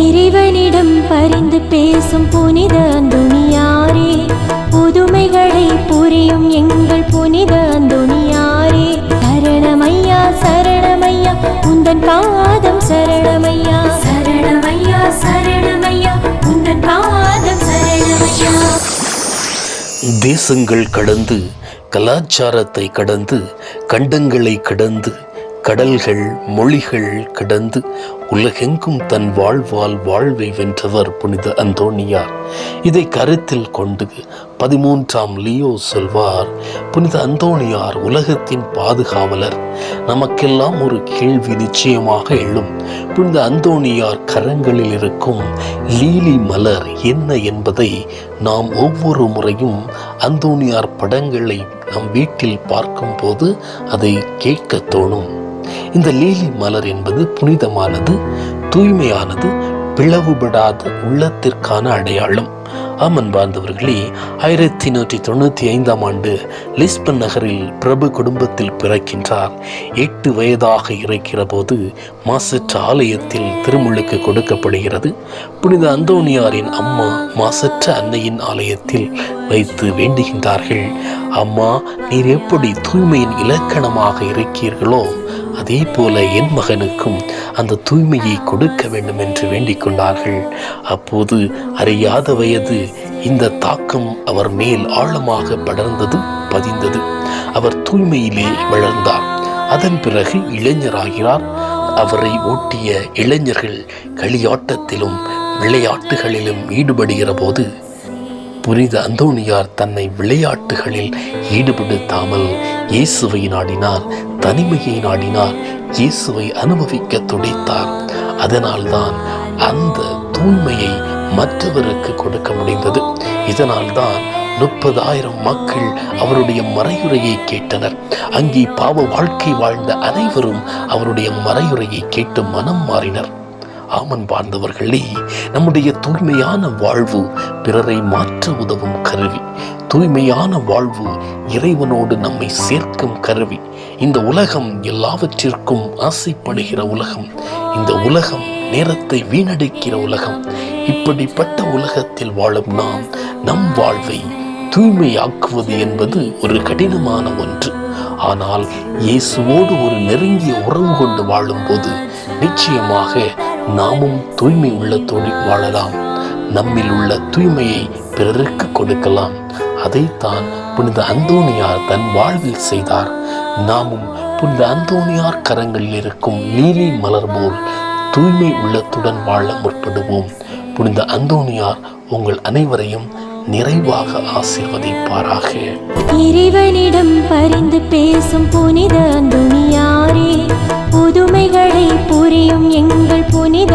இறைவனிடம் பரிந்து பேசும் புனித அந்தோணியாரே, புதுமைகளை புரியும் எங்கள் புனித அந்தோணியாரே, சரணமையா சரணமையா உந்தன் பாதம் சரணமையா, சரணமையா சரணமையா உந்தன் பாதம் சரணமையா. தேசங்கள் கடந்து, கலாச்சாரத்தை கடந்து, கண்டங்களை கடந்து, கடல்கள் மொழிகள் கடந்து உலகெங்கும் தன் வாழ்வால் வாழ்வை வென்றவர் புனித அந்தோணியார். இதை கருத்தில் கொண்டு 13ஆம் லியோ சொல்வார், புனித அந்தோணியார் உலகத்தின் பாதுகாவலர். நமக்கெல்லாம் ஒரு கேள்வி நிச்சயமாக எழும். புனித அந்தோணியார் கரங்களில் இருக்கும் லீலி மலர் என்ன என்பதை நாம் ஒவ்வொரு முறையும் அந்தோணியார் படங்களை நம் வீட்டில் பார்க்கும் போது அதை கேட்க தோணும். இந்த லீலி மலர் என்பது புனிதமானது, தூய்மையானது, பிளவுபடாத உள்ளத்திற்கான அடையாளம். அன்பார்ந்தவர்களே, 1195ஆம் ஆண்டு லிஸ்பன் நகரில் பிரபு குடும்பத்தில் பிறக்கின்றார். 8 வயதாக இருக்கிற போது மாசற்ற ஆலயத்தில் திருமுழுக்கு கொடுக்கப்படுகிறது. புனித அந்தோணியாரின் அம்மா மாசற்ற அன்னையின் ஆலயத்தில் வைத்து வேண்டுகின்றார்கள், அம்மா, நீர் எப்படி தூய்மையின் இலக்கணமாக இருக்கிறீர்களோ அதே போல என் மகனுக்கும் அந்த தூய்மையை கொடுக்க வேண்டும் என்று வேண்டிக் கொண்டார்கள். அப்போது அறியாத வயது இந்த தாக்கம் அவர் மேல் ஆழமாக படர்ந்தது, பதிந்தது. அவர் தூய்மையிலே வளர்ந்தார். அதன் பிறகு இளைஞராகிறார். அவரை ஓட்டிய இளைஞர்கள் களியாட்டத்திலும் விளையாட்டுகளிலும் ஈடுபடுகிற போது புனித அந்தோணியார் தன்னை விளையாட்டுகளில் ஈடுபடுத்தாமல் இயேசுவை நாடினார், தனிமையை நாடினார், இயேசுவை அனுபவிக்க துடித்தார். அதனால்தான் அந்த தூய்மையை மற்றவருக்கு கொடுக்க முடிந்தது. இதனால்தான் 30,000 மக்கள் அவருடைய மறையுரையை கேட்டனர். அங்கே பாவ வாழ்க்கை வாழ்ந்த அனைவரும் அவருடைய மறையுரையை கேட்டு மனம் மாறினர். அன்பார்ந்தவர்களே, நம்முடைய தூய்மையான வாழ்வு பிறரை மாற்ற உதவும் கருவி. தூய்மையான வாழ்வு இறைவனோடு நம்மை சேர்க்கும் கருவி. இந்த உலகம் எல்லாவற்றிற்கும் ஆசைப்படுகிற உலகம். இந்த உலகம் நேரத்தை வீணடிக்கிற உலகம். இப்படிப்பட்ட உலகத்தில் வாழும் நாம் நம் வாழ்வை தூய்மையாக்குவது என்பது ஒரு கடினமான ஒன்று. ஆனால் இயேசுவோடு ஒரு நெருங்கிய உறவு கொண்டு வாழும்போது நிச்சயமாக நாமும் தூய்மை உள்ளத்தோடு வாழலாம். நம்மில் உள்ள தூய்மையை பிறருக்கு கொடுக்கலாம். அதைத்தான் புனித அந்தோணியார் தன் வாழ்வில் செய்தார். நாமும் புனித அந்தோணியார் கரங்களில் இருக்கும் லீலி மலர் போல் தூய்மை உள்ளத்துடன் வாழ முற்படுவோம். புனித அந்தோணியார் உங்கள் அனைவரையும் நிறைவாக ஆசீர்வதிப்பாராக. இறைவனிடம் பரிந்து பேசும் புனித அந்தோணியாரே, புதுமைகளை புரியும் எங்கள் புனித